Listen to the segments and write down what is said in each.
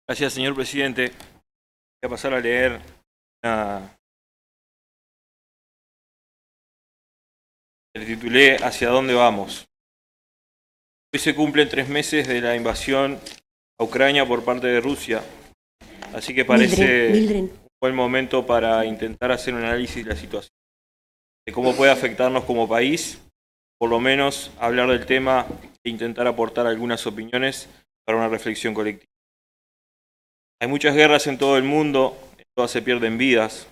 Gracias, señor presidente. Voy a pasar a leer el titulé ¿Hacia dónde vamos? Hoy se cumplen 3 meses de la invasión a Ucrania por parte de Rusia, así que parece un buen momento para intentar hacer un análisis de la situación, de cómo puede afectarnos como país, por lo menos hablar del tema e intentar aportar algunas opiniones para una reflexión colectiva. Hay muchas guerras en todo el mundo, en todas se pierden vidas,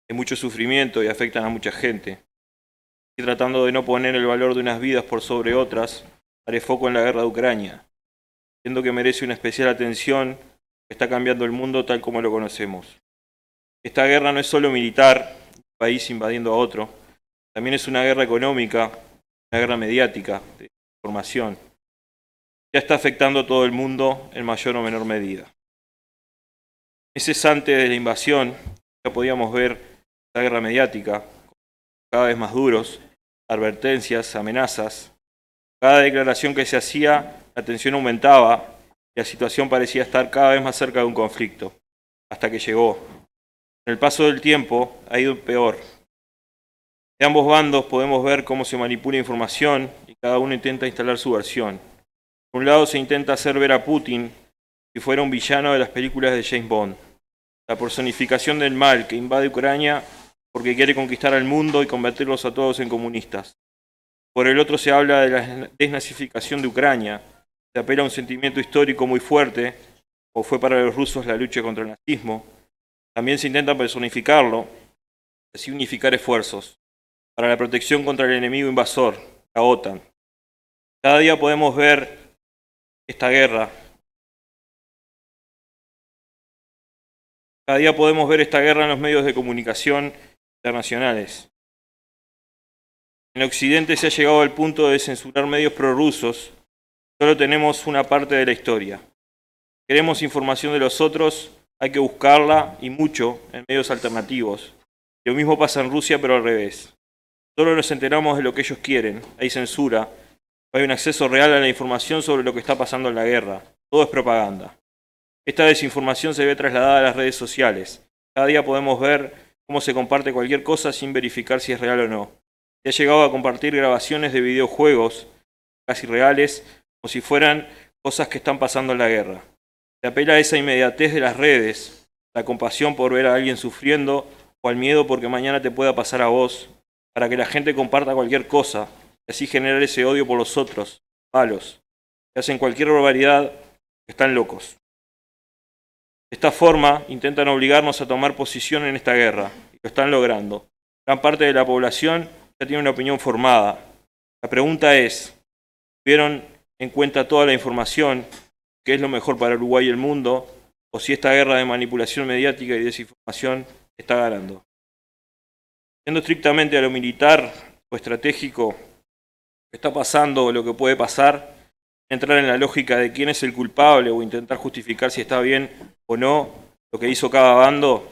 hay mucho sufrimiento y afectan a mucha gente. Y tratando de no poner el valor de unas vidas por sobre otras, haré foco en la guerra de Ucrania, siendo que merece una especial atención, que está cambiando el mundo tal como lo conocemos. Esta guerra no es solo militar, un país invadiendo a otro, también es una guerra económica, una guerra mediática, de información. Ya está afectando a todo el mundo en mayor o menor medida. Meses antes de la invasión, ya podíamos ver esta guerra mediática, cada vez más duros, advertencias, amenazas. Cada declaración que se hacía, la tensión aumentaba y la situación parecía estar cada vez más cerca de un conflicto, hasta que llegó. En el paso del tiempo ha ido peor. De ambos bandos podemos ver cómo se manipula información y cada uno intenta instalar su versión. Por un lado se intenta hacer ver a Putin si fuera un villano de las películas de James Bond, la personificación del mal que invade Ucrania porque quiere conquistar al mundo y convertirlos a todos en comunistas. Por el otro se habla de la desnazificación de Ucrania, se apela a un sentimiento histórico muy fuerte, como fue para los rusos la lucha contra el nazismo. También se intenta personificarlo, así unificar esfuerzos para la protección contra el enemigo invasor, la OTAN. Cada día podemos ver esta guerra. Cada día podemos ver esta guerra en los medios de comunicación internacionales. En Occidente se ha llegado al punto de censurar medios prorrusos. Solo tenemos una parte de la historia. Queremos información de los otros, hay que buscarla y mucho en medios alternativos. Lo mismo pasa en Rusia, pero al revés. Solo nos enteramos de lo que ellos quieren, hay censura, no hay un acceso real a la información sobre lo que está pasando en la guerra. Todo es propaganda. Esta desinformación se ve trasladada a las redes sociales. Cada día podemos ver cómo se comparte cualquier cosa sin verificar si es real o no. Se ha llegado a compartir grabaciones de videojuegos casi reales, como si fueran cosas que están pasando en la guerra. Se apela a esa inmediatez de las redes, la compasión por ver a alguien sufriendo o al miedo porque mañana te pueda pasar a vos, para que la gente comparta cualquier cosa y así generar ese odio por los otros, malos, que hacen cualquier barbaridad, que están locos. De esta forma intentan obligarnos a tomar posición en esta guerra y lo están logrando. Gran parte de la población ya tiene una opinión formada. La pregunta es, ¿tuvieron en cuenta toda la información? ¿Qué es lo mejor para Uruguay y el mundo? ¿O si esta guerra de manipulación mediática y desinformación está ganando? Yendo estrictamente a lo militar o estratégico, lo que está pasando o lo que puede pasar, entrar en la lógica de quién es el culpable o intentar justificar si está bien o no lo que hizo cada bando,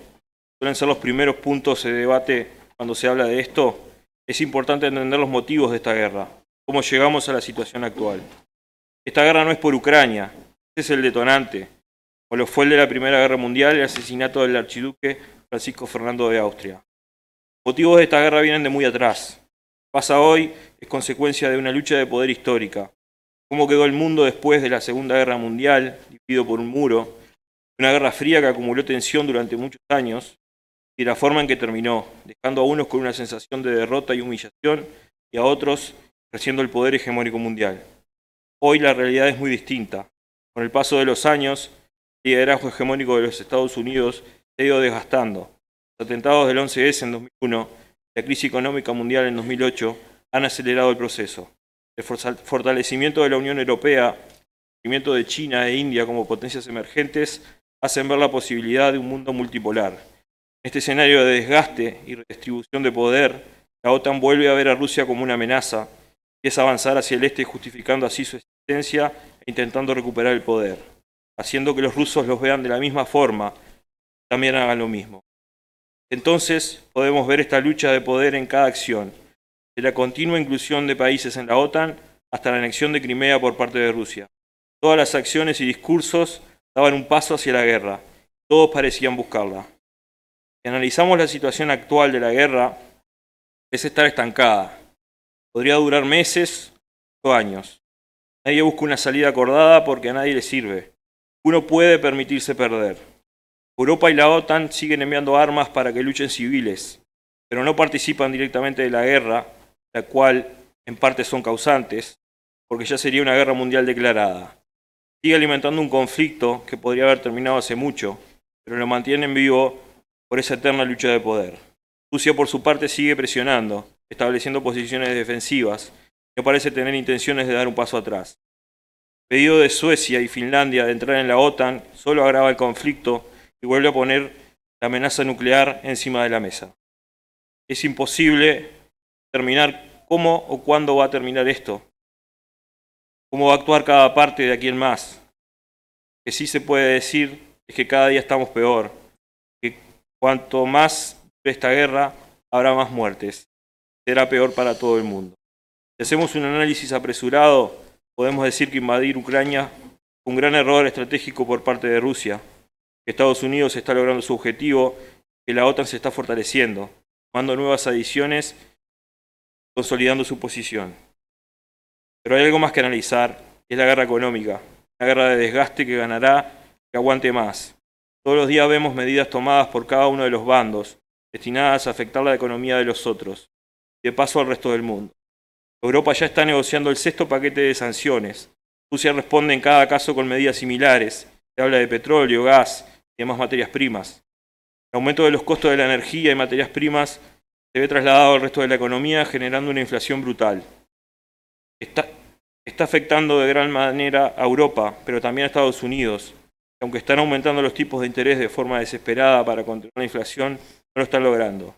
suelen ser los primeros puntos de debate cuando se habla de esto. Es importante entender los motivos de esta guerra, cómo llegamos a la situación actual. Esta guerra no es por Ucrania, este es el detonante, o lo fue el de la Primera Guerra Mundial, el asesinato del archiduque Francisco Fernando de Austria. Los motivos de esta guerra vienen de muy atrás. Lo que pasa hoy es consecuencia de una lucha de poder histórica. Cómo quedó el mundo después de la Segunda Guerra Mundial, dividido por un muro, una guerra fría que acumuló tensión durante muchos años, y la forma en que terminó, dejando a unos con una sensación de derrota y humillación, y a otros creciendo el poder hegemónico mundial. Hoy la realidad es muy distinta. Con el paso de los años, el liderazgo hegemónico de los Estados Unidos se ha ido desgastando. Los atentados del 11S en 2001, la crisis económica mundial en 2008 han acelerado el proceso. El fortalecimiento de la Unión Europea, el crecimiento de China e India como potencias emergentes hacen ver la posibilidad de un mundo multipolar. En este escenario de desgaste y redistribución de poder, la OTAN vuelve a ver a Rusia como una amenaza y es avanzar hacia el este justificando así su existencia e intentando recuperar el poder, haciendo que los rusos los vean de la misma forma, también hagan lo mismo. Entonces podemos ver esta lucha de poder en cada acción, de la continua inclusión de países en la OTAN hasta la anexión de Crimea por parte de Rusia. Todas las acciones y discursos daban un paso hacia la guerra. Todos parecían buscarla. Si analizamos la situación actual de la guerra, es estar estancada. Podría durar meses o años. Nadie busca una salida acordada porque a nadie le sirve. Uno puede permitirse perder. Europa y la OTAN siguen enviando armas para que luchen civiles, pero no participan directamente de la guerra, la cual en parte son causantes, porque ya sería una guerra mundial declarada. Sigue alimentando un conflicto que podría haber terminado hace mucho, pero lo mantienen vivo por esa eterna lucha de poder. Rusia, por su parte, sigue presionando, estableciendo posiciones defensivas, y no parece tener intenciones de dar un paso atrás. El pedido de Suecia y Finlandia de entrar en la OTAN solo agrava el conflicto y vuelve a poner la amenaza nuclear encima de la mesa. Es imposible determinar cómo o cuándo va a terminar esto, cómo va a actuar cada parte de aquí en más. Lo que sí se puede decir es que cada día estamos peor, que cuanto más dure esta guerra, habrá más muertes. Será peor para todo el mundo. Si hacemos un análisis apresurado, podemos decir que invadir Ucrania fue un gran error estratégico por parte de Rusia, que Estados Unidos está logrando su objetivo, que la OTAN se está fortaleciendo, sumando nuevas adiciones, consolidando su posición. Pero hay algo más que analizar, es la guerra económica, una guerra de desgaste que ganará que aguante más. Todos los días vemos medidas tomadas por cada uno de los bandos, destinadas a afectar la economía de los otros, y de paso al resto del mundo. Europa ya está negociando el 6º paquete de sanciones. Rusia responde en cada caso con medidas similares. Se habla de petróleo, gas y demás materias primas. El aumento de los costos de la energía y materias primas se ve trasladado al resto de la economía, generando una inflación brutal. Está afectando de gran manera a Europa, pero también a Estados Unidos. Aunque están aumentando los tipos de interés de forma desesperada para controlar la inflación, no lo están logrando.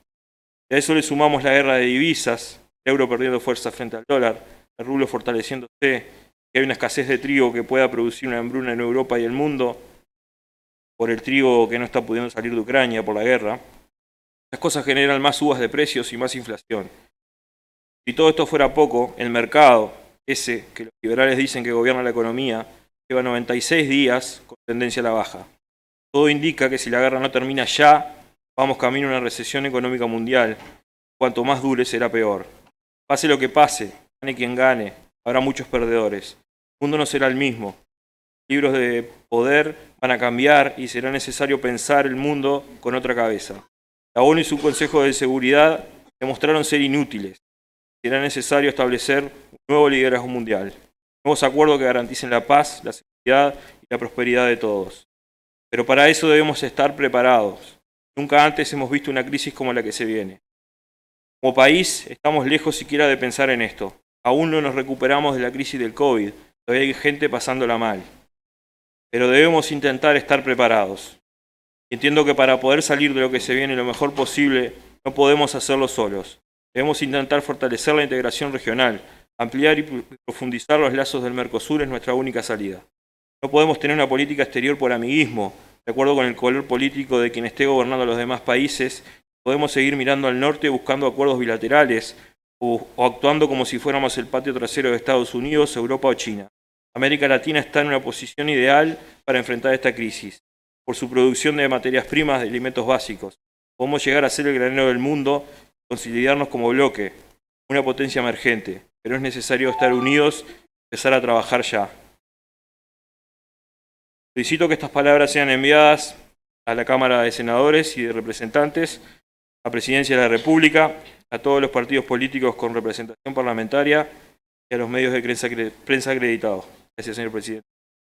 Y a eso le sumamos la guerra de divisas, el euro perdiendo fuerza frente al dólar, el rublo fortaleciéndose, que hay una escasez de trigo que pueda producir una hambruna en Europa y el mundo, por el trigo que no está pudiendo salir de Ucrania por la guerra. Las cosas generan más subas de precios y más inflación. Si todo esto fuera poco, el mercado, ese que los liberales dicen que gobierna la economía, lleva 96 días con tendencia a la baja. Todo indica que si la guerra no termina ya, vamos camino a una recesión económica mundial. Cuanto más dure, será peor. Pase lo que pase, gane quien gane, habrá muchos perdedores. El mundo no será el mismo. Libros de poder van a cambiar y será necesario pensar el mundo con otra cabeza. La ONU y su Consejo de Seguridad demostraron ser inútiles. Será necesario establecer un nuevo liderazgo mundial, nuevos acuerdos que garanticen la paz, la seguridad y la prosperidad de todos. Pero para eso debemos estar preparados. Nunca antes hemos visto una crisis como la que se viene. Como país, estamos lejos siquiera de pensar en esto. Aún no nos recuperamos de la crisis del COVID. Todavía hay gente pasándola mal. Pero debemos intentar estar preparados. Entiendo que para poder salir de lo que se viene lo mejor posible, no podemos hacerlo solos. Debemos intentar fortalecer la integración regional. Ampliar y profundizar los lazos del Mercosur es nuestra única salida. No podemos tener una política exterior por amiguismo, de acuerdo con el color político de quien esté gobernando los demás países. Podemos seguir mirando al norte buscando acuerdos bilaterales o actuando como si fuéramos el patio trasero de Estados Unidos, Europa o China. América Latina está en una posición ideal para enfrentar esta crisis, por su producción de materias primas de alimentos básicos. Podemos llegar a ser el granero del mundo, consolidarnos como bloque, una potencia emergente, pero es necesario estar unidos y empezar a trabajar ya. Solicito que estas palabras sean enviadas a la Cámara de Senadores y de Representantes, a la Presidencia de la República, a todos los partidos políticos con representación parlamentaria y a los medios de prensa acreditados. Gracias, señor presidente.